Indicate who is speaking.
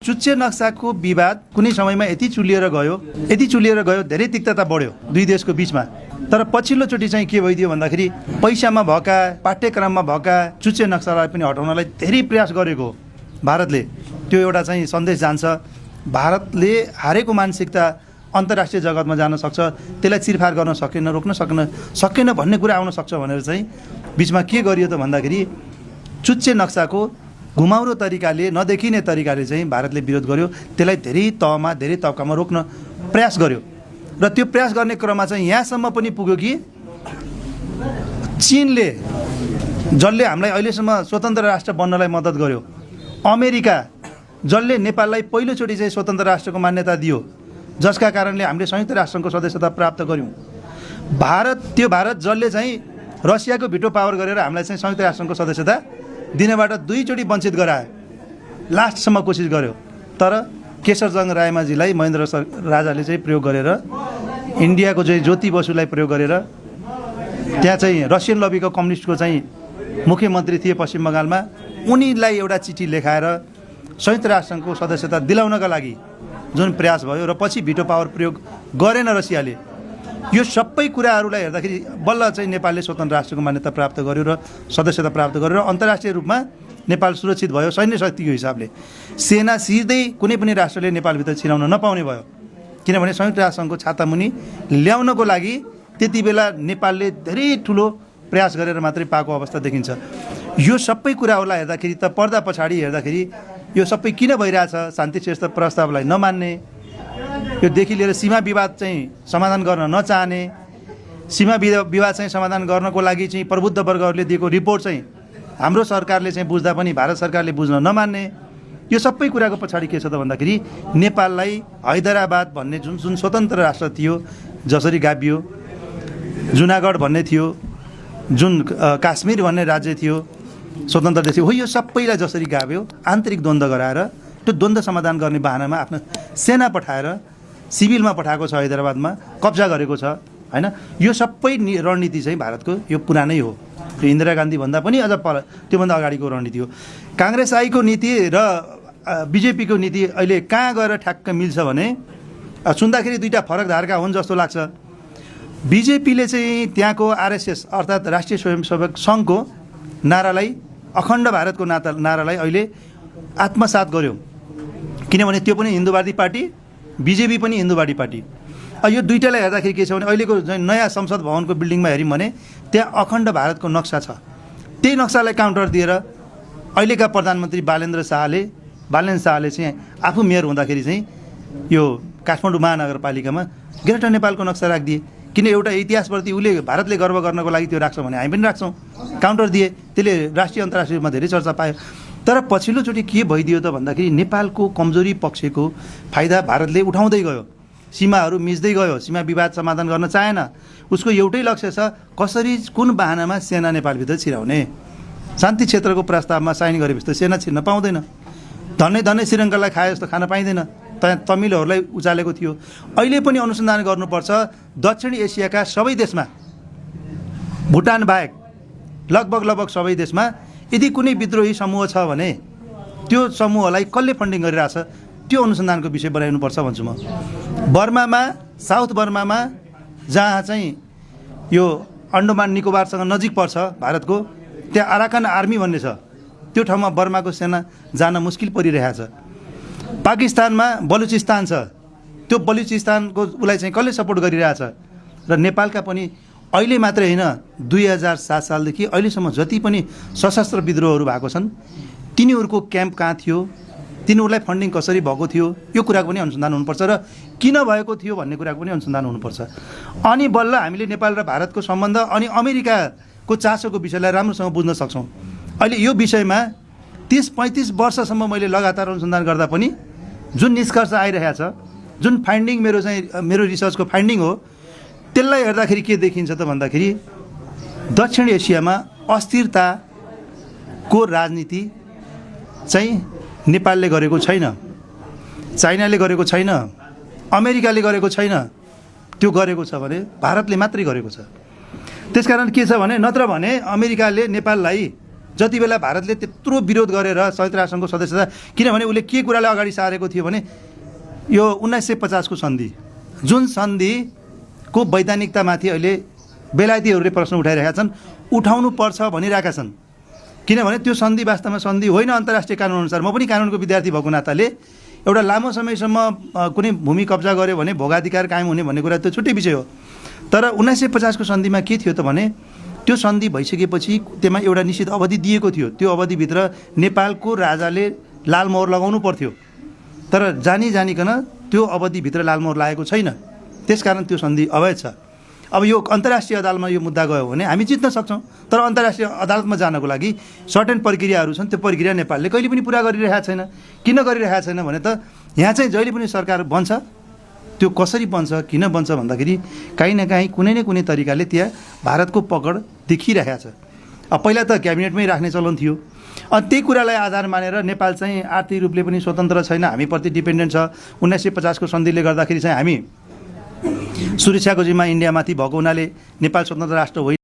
Speaker 1: चुच्चे नक्साको विवाद कुनै समयमा यति चुलिएर गयो धेरै तिक्तता बढ्यो दुई देशको बीचमा। तर पछिल्लोचोटि चाहिँ के भइदियो भन्दाखेरि पैसामा भएका पाठ्यक्रममा भएका चुच्चे नक्सालाई पनि हटाउनलाई धेरै प्रयास गरेको भारतले। त्यो एउटा चाहिँ सन्देश जान्छ, भारतले हारेको मानसिकता अन्तर्राष्ट्रिय जगतमा जान सक्छ, त्यसलाई चिरफार गर्न सकेन, रोक्न सकेन भन्ने कुरा आउन सक्छ भनेर चाहिँ बिचमा के गरियो त भन्दाखेरि चुच्चे नक्साको घुमाउरो तरिकाले, नदेखिने तरिकाले चाहिँ भारतले विरोध गर्यो। त्यसलाई धेरै तहमा, धेरै तबकामा रोक्न प्रयास गर्यो र त्यो प्रयास गर्ने क्रममा चाहिँ यहाँसम्म पनि पुग्यो कि चीनले, जसले हामीलाई अहिलेसम्म स्वतन्त्र राष्ट्र बन्नलाई मद्दत गर्यो, अमेरिका जसले नेपाललाई पहिलोचोटि चाहिँ स्वतन्त्र राष्ट्रको मान्यता दियो, जसका कारणले हामीले संयुक्त राष्ट्रको सदस्यता प्राप्त गऱ्यौँ, भारत जसले चाहिँ रसियाको भिटो पावर गरेर हामीलाई चाहिँ संयुक्त राष्ट्रको सदस्यता दिनबाट दुईचोटि वञ्चित गरायो, लास्टसम्म कोसिस गर्यो। तर केशरजंग रायमाझीलाई महेन्द्र राजाले चाहिँ प्रयोग गरेर, इन्डियाको चाहिँ ज्योति बसुलाई प्रयोग गरेर, त्यहाँ चाहिँ रसियन लबीको कम्युनिस्टको चाहिँ मुख्यमन्त्री थिए पश्चिम बङ्गालमा, उनीलाई एउटा चिठी लेखाएर संयुक्त राष्ट्रको सदस्यता दिलाउनका लागि जुन प्रयास भयो र पछि भिटो पावर प्रयोग गरेन रसियाले। यो सबै कुराहरूलाई हेर्दाखेरि बल्ल चाहिँ नेपालले स्वतन्त्र राष्ट्रको मान्यता प्राप्त गर्यो र सदस्यता प्राप्त गर्यो र अन्तर्राष्ट्रिय रूपमा नेपाल सुरक्षित भयो। सैन्य शक्तिको हिसाबले सेना सिधै कुनै पनि राष्ट्रले नेपालभित्र छिराउन नपाउने भयो, किनभने संयुक्त राष्ट्रको छातामुनि ल्याउनको लागि त्यति बेला नेपालले धेरै ठुलो प्रयास गरेर मात्रै पाएको अवस्था देखिन्छ। यो सबै कुराहरूलाई हेर्दाखेरि त पर्दा पछाडि हेर्दाखेरि यो सबै किन भइरहेछ? शान्ति श्रेष्ठ प्रस्तावलाई नमान्ने, योदेखि लिएर सीमा विवाद चाहिँ समाधान गर्न नचाहने, सीमा विवाद चाहिँ समाधान गर्नको लागि चाहिँ प्रबुद्ध वर्गहरूले दिएको रिपोर्ट चाहिँ हाम्रो सरकारले चाहिँ बुझ्दा पनि भारत सरकारले बुझ्न नमान्ने, यो सबै कुराको पछाडि के छ त भन्दाखेरि नेपाललाई हैदराबाद भन्ने जुन स्वतन्त्र राष्ट्र थियो जसरी गाभियो, जुनागढ भन्ने थियो, जुन काश्मीर भन्ने राज्य थियो, स्वतन्त्र देश हो, यो सबैलाई जसरी गाभ्यो आन्तरिक द्वन्द्व गराएर त्यो द्वन्द्व समाधान गर्ने बहानामा आफ्नो सेना पठाएर सिभिलमा पठाएको छ, हैदराबादमा कब्जा गरेको छ हैन। यो सबै रणनीति चाहिँ भारतको यो पुरानै हो, त्यो इन्दिरा गान्धी भन्दा पनि अझ त्योभन्दा अगाडिको रणनीति हो। काङ्ग्रेस आईको नीति र बिजेपीको नीति अहिले कहाँ गएर ठ्याक्क मिल्छ भने सुन्दाखेरि दुईवटा फरक धारका हुन् जस्तो लाग्छ। बिजेपीले चाहिँ त्यहाँको आरएसएस अर्थात् राष्ट्रिय स्वयंसेवक सङ्घको नारालाई, अखण्ड भारतको नारालाई अहिले आत्मसात गर्यो, किनभने त्यो पनि हिन्दूवादी पार्टी, बिजेपी पनि हिन्दूवादी पार्टी। यो दुईटालाई हेर्दाखेरि के छ भने अहिलेको नयाँ संसद भवनको बिल्डिङमा हेऱ्यौँ भने त्यहाँ अखण्ड भारतको नक्सा छ। त्यही नक्सालाई काउन्टर दिएर अहिलेका प्रधानमन्त्री बालेन्द्र शाहले चाहिँ आफू मेयर हुँदाखेरि चाहिँ यो काठमाडौँ महानगरपालिकामा ग्रेटर नेपालको नक्सा राखिदिए। किन? एउटा इतिहासप्रति उसले भारतले गर्व गर्नको लागि त्यो राख्छ भने हामी पनि राख्छौँ, काउन्टर दिए। त्यसले राष्ट्रिय अन्तर्राष्ट्रिय रूपमा धेरै चर्चा पायो। तर पछिल्लोचोटि के भइदियो त भन्दाखेरि नेपालको कमजोरी पक्षको फाइदा भारतले उठाउँदै गयो, सीमाहरू मिच्दै गयो, सीमा विवाद समाधान गर्न चाहेन। उसको एउटै लक्ष्य छ, कसरी कुन बहानामा सेना नेपालभित्र छिराउने। शान्ति क्षेत्रको प्रस्तावमा साइन गरेपछि त सेना छिर्न पाउँदैन, धनै श्रीलङ्कालाई खाए जस्तो खान पाइँदैन, तमिलहरूलाई उचालेको थियो। अहिले पनि अनुसन्धान गर्नुपर्छ, दक्षिण एसियाका सबै देशमा, भुटान बाहेक लगभग सबै देशमा यदि कुनै विद्रोही समूह छ भने त्यो समूहलाई कसले फन्डिङ गरिरहेछ, त्यो अनुसन्धानको विषय बनाउनुपर्छ भन्छु म। बर्मामा, साउथ बर्मामा, जहाँ चाहिँ यो अन्डमान निकोबारसँग नजिक पर्छ भारतको, त्यहाँ अराकान आर्मी भन्ने छ, त्यो ठाउँमा बर्माको सेना जान मुस्किल परिरहेछ। पाकिस्तानमा बलुचिस्तान छ, त्यो बलुचिस्तानको उसलाई चाहिँ कसले सपोर्ट गरिरहेछ। र नेपालका पनि अहिले मात्रै होइन, 2007 सालदेखि अहिलेसम्म जति पनि सशस्त्र विद्रोहहरू भएको छन् तिनीहरूको क्याम्प कहाँ थियो, तिनीहरूलाई फन्डिङ कसरी भएको थियो, यो कुराको पनि अनुसन्धान हुनुपर्छ र किन भएको थियो भन्ने कुराको पनि अनुसन्धान हुनुपर्छ। अनि बल्ल हामीले नेपाल र भारतको सम्बन्ध अनि अमेरिकाको चासोको विषयलाई राम्रोसँग बुझ्न सक्छौँ। अहिले यो विषयमा 30-35 वर्षसम्म मैले लगातार अनुसन्धान गर्दा पनि जुन निष्कर्ष आइरहेको छ, जुन फाइन्डिङ मेरो रिसर्चको फाइन्डिङ हो, त्यसलाई हेर्दाखेरि के देखिन्छ त भन्दाखेरि दक्षिण एसियामा अस्थिरताको राजनीति चाहिँ नेपालले गरेको छैन, चाइनाले गरेको छैन, अमेरिकाले गरेको छैन, त्यो गरेको छ भने भारतले मात्रै गरेको छ। त्यसकारण के छ भने, नत्र भने अमेरिकाले नेपाललाई जति बेला भारतले त्यत्रो विरोध गरेर संयुक्त राष्ट्रसङ्घको सदस्यता, किनभने उसले के कुरालाई अगाडि सारेको थियो भने यो 1950 को सन्धि, जुन सन्धिको वैधानिकतामाथि अहिले बेलायतीहरूले प्रश्न उठाइरहेका छन्, उठाउनु पर्छ भनिरहेका छन्। किनभने त्यो सन्धि वास्तवमा सन्धि होइन अन्तर्राष्ट्रिय कानुनअनुसार। म पनि कानुनको विद्यार्थी भएको नाताले एउटा लामो समयसम्म कुनै भूमि कब्जा गर्यो भने भोगाधिकार कायम हुने भन्ने कुरा त्यो छुट्टै विषय हो। तर 1950 को सन्धिमा के थियो त भने त्यो सन्धि भइसकेपछि त्यसमा एउटा निश्चित अवधि दिएको थियो। त्यो अवधिभित्र नेपालको राजाले लालमोहर लगाउनु पर्थ्यो, तर जानिकन त्यो अवधिभित्र लालमोहर लागेको छैन, त्यसकारण त्यो सन्धि अवैध छ। अब यो अन्तर्राष्ट्रिय अदालतमा यो मुद्दा गयो भने हामी जित्न सक्छौँ, तर अन्तर्राष्ट्रिय अदालतमा जानको लागि सर्टेन प्रक्रियाहरू छन्। त्यो प्रक्रिया नेपालले कहिले पनि पुरा गरिरहेको छैन। किन गरिरहेको छैन भने त यहाँ चाहिँ जहिले पनि सरकार बन्छ, त्यो कसरी बन्छ, किन बन्छ भन्दाखेरि काहीँ न काहीँ कुनै न कुनै तरिकाले त्यहाँ भारतको पकड देखिरहेको छ। अब पहिला त क्याबिनेटमै राख्ने चलन थियो, अनि त्यही कुरालाई आधार मानेर नेपाल चाहिँ आर्थिक रूपले पनि स्वतन्त्र छैन, हामीप्रति डिपेन्डेन्ट छ। 1950 को सन्धिले गर्दाखेरि चाहिँ हामी सुरक्षाको जिम्मा इन्डियामाथि भएको हुनाले नेपाल स्वतन्त्र राष्ट्र होइन।